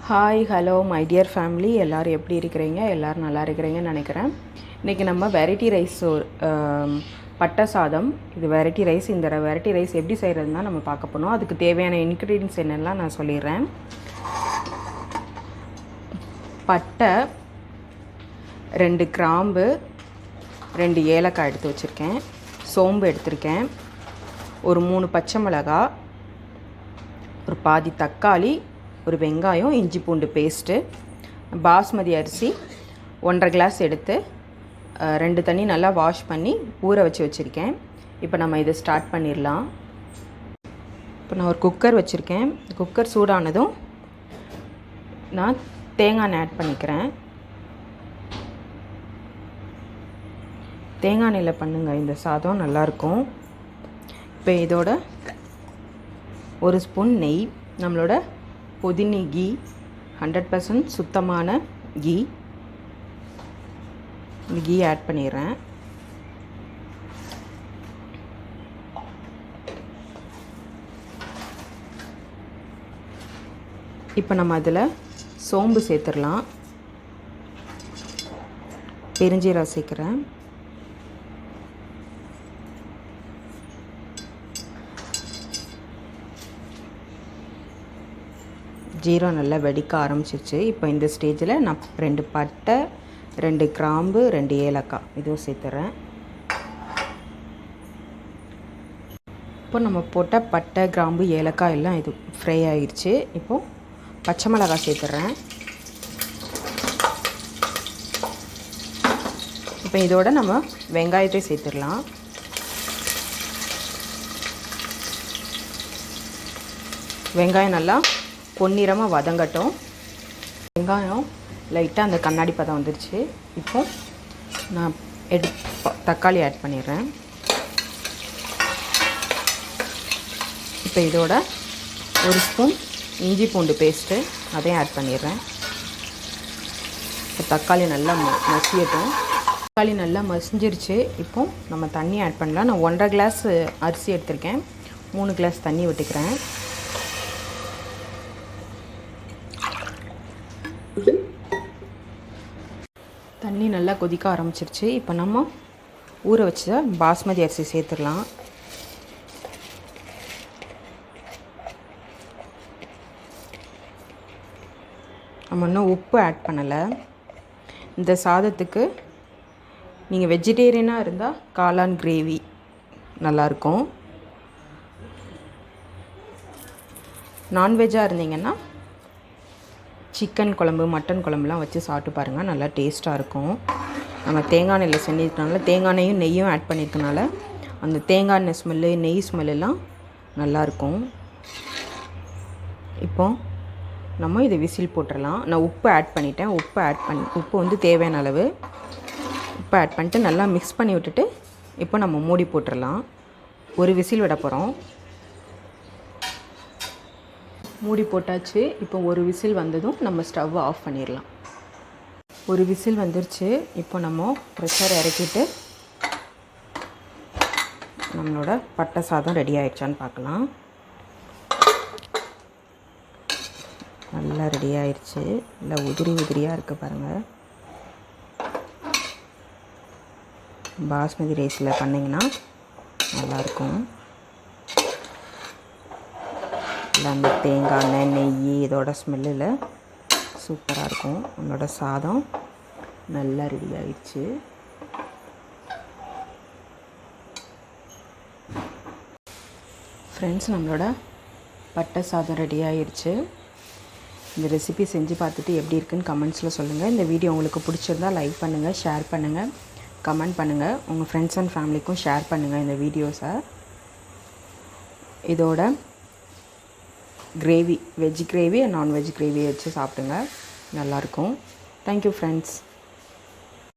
Hi hello my dear family, எல்லோரும் எப்படி இருக்கிறீங்க? எல்லோரும் நல்லா இருக்கிறீங்கன்னு நினைக்கிறேன். இன்றைக்கி நம்ம வெரைட்டி ரைஸ் பட்டை சாதம், இது வெரைட்டி ரைஸ். இந்த வெரைட்டி ரைஸ் எப்படி செய்கிறதுனா நம்ம பார்க்க போனோம். அதுக்கு தேவையான இன்க்ரீடியன்ஸ் என்னெல்லாம் நான் சொல்லிடுறேன். பட்டை, 2 கிராம்பு, 2 ஏலக்காய் எடுத்து வச்சுருக்கேன், சோம்பு எடுத்திருக்கேன், ஒரு 3 பச்சை மிளகாய், ஒரு பாதி தக்காளி, ஒரு வெங்காயம், இஞ்சி பூண்டு பேஸ்ட்டு, பாஸ்மதி அரிசி 1.5 கிளாஸ் எடுத்து 2 தண்ணி நல்லா வாஷ் பண்ணி ஊற வச்சுருக்கேன். இப்போ நம்ம இதை ஸ்டார்ட் பண்ணிடலாம். இப்போ நான் ஒரு குக்கர் வச்சுருக்கேன். குக்கர் சூடானதும் நான் தேங்காய் எண்ணெய் ஆட் பண்ணிக்கிறேன். தேங்காய் எண்ணெயில் பண்ணுங்கள், இந்த சாதம் நல்லாயிருக்கும். இப்போ இதோட 1 ஸ்பூன் நெய், நம்மளோட பொதினி கீ, 100% சுத்தமான கீ, இந்த கீ ஆட் பண்ணிடுறேன். இப்போ நம்ம அதில் சோம்பு சேர்த்துடலாம், பெருஞ்சீரகம் சேர்க்குறேன், ஜீரம் நல்லா வெடிக்க ஆரம்பிச்சிருச்சு. இப்போ இந்த ஸ்டேஜில் நான் 2 பட்டை, 2 கிராம்பு, 2 ஏலக்காய் இதுவும் சேர்த்துறேன். இப்போ நம்ம போட்ட பட்டை, கிராம்பு, ஏலக்காய் எல்லாம் இது ஃப்ரை ஆகிடுச்சு. இப்போது பச்சை மிளகாய் சேர்த்துட்றேன். இப்போ இதோட நம்ம வெங்காயத்தை சேர்த்துடலாம். வெங்காயம் நல்லா பொன்னிறமாக வதங்கட்டும். வெங்காயம் லைட்டாக அந்த கண்ணாடி பதம் வந்துடுச்சு. இப்போ நான் தக்காளி ஆட் பண்ணிடுறேன். இப்போ இதோட 1 ஸ்பூன் இஞ்சி பூண்டு பேஸ்ட்டு அதையும் ஆட் பண்ணிடுறேன். இப்போ தக்காளி நல்லா மசியட்டும். தக்காளி நல்லா மசிஞ்சிருச்சு. இப்போ நம்ம தண்ணி ஆட் பண்ணலாம். நான் 1.5 கிளாஸ் அரிசி எடுத்திருக்கேன், 3 கிளாஸ் தண்ணி விட்டுக்கிறேன். தண்ணி நல்லா கொதிக்க ஆரம்பிச்சிருச்சு. இப்போ நம்ம ஊற வச்ச பாஸ்மதி அரிசி சேர்த்துடலாம். நம்ம இன்னும் உப்பு ஆட் பண்ணலை. இந்த சாதத்துக்கு நீங்கள் வெஜிடேரியனாக இருந்தால் காளான் கிரேவி நல்லாயிருக்கும். நான்வெஜ்ஜாக இருந்தீங்கன்னா சிக்கன் குழம்பு, மட்டன் குழம்புலாம் வச்சு சாப்பிட்டு பாருங்கள், நல்லா டேஸ்ட்டாக இருக்கும். நம்ம தேங்காய் எண்ணெயில் செஞ்சிருக்கனால, தேங்காய் எண்ணெயும் நெய்யும் ஆட் பண்ணியிருக்கனால அந்த தேங்காய் எண்ணெய் ஸ்மெல்லு, நெய் ஸ்மெல்லாம் நல்லாயிருக்கும். இப்போ நம்ம இதை விசில் போட்டுடலாம். நான் உப்பு ஆட் பண்ணிட்டேன். உப்பு வந்து தேவையான அளவு உப்பு ஆட் பண்ணிட்டு நல்லா மிக்ஸ் பண்ணி விட்டுட்டு இப்போ நம்ம மூடி போட்டுடலாம். ஒரு விசில் விட போகிறோம். மூடி போட்டாச்சு. இப்போ ஒரு விசில் வந்ததும் நம்ம ஸ்டவ் ஆஃப் பண்ணிடலாம். ஒரு விசில் வந்துருச்சு. இப்போ நம்ம ப்ரெஷர் இறக்கிட்டு நம்மளோட பட்டை சாதம் ரெடி ஆகிடுச்சான்னு பார்க்கலாம். நல்லா ரெடி ஆயிடுச்சு. நல்லா உதிரி உதிரியாக இருக்குது பாருங்கள். பாஸ்மதி ரைஸில் பண்ணிங்கன்னா நல்லாயிருக்கும். அந்த தேங்காய் எண்ணெய், நெய் இதோட ஸ்மெல்லில் சூப்பராக இருக்கும். நம்மளோட சாதம் நல்லா ரெடி ஆகிடுச்சு. ஃப்ரெண்ட்ஸ், நம்மளோட பட்டை சாதம் ரெடி ஆகிடுச்சு. இந்த ரெசிபி செஞ்சு பார்த்துட்டு எப்படி இருக்குன்னு கமெண்ட்ஸில் சொல்லுங்கள். இந்த வீடியோ உங்களுக்கு பிடிச்சிருந்தால் லைக் பண்ணுங்கள், ஷேர் பண்ணுங்கள், கமெண்ட் பண்ணுங்கள். உங்கள் ஃப்ரெண்ட்ஸ் அண்ட் ஃபேமிலிக்கும் ஷேர் பண்ணுங்கள் இந்த வீடியோஸை. இதோட gravy, veg gravy, non veg gravy வச்சு சாப்பிடுங்க, நல்லாயிருக்கும். Thank you friends.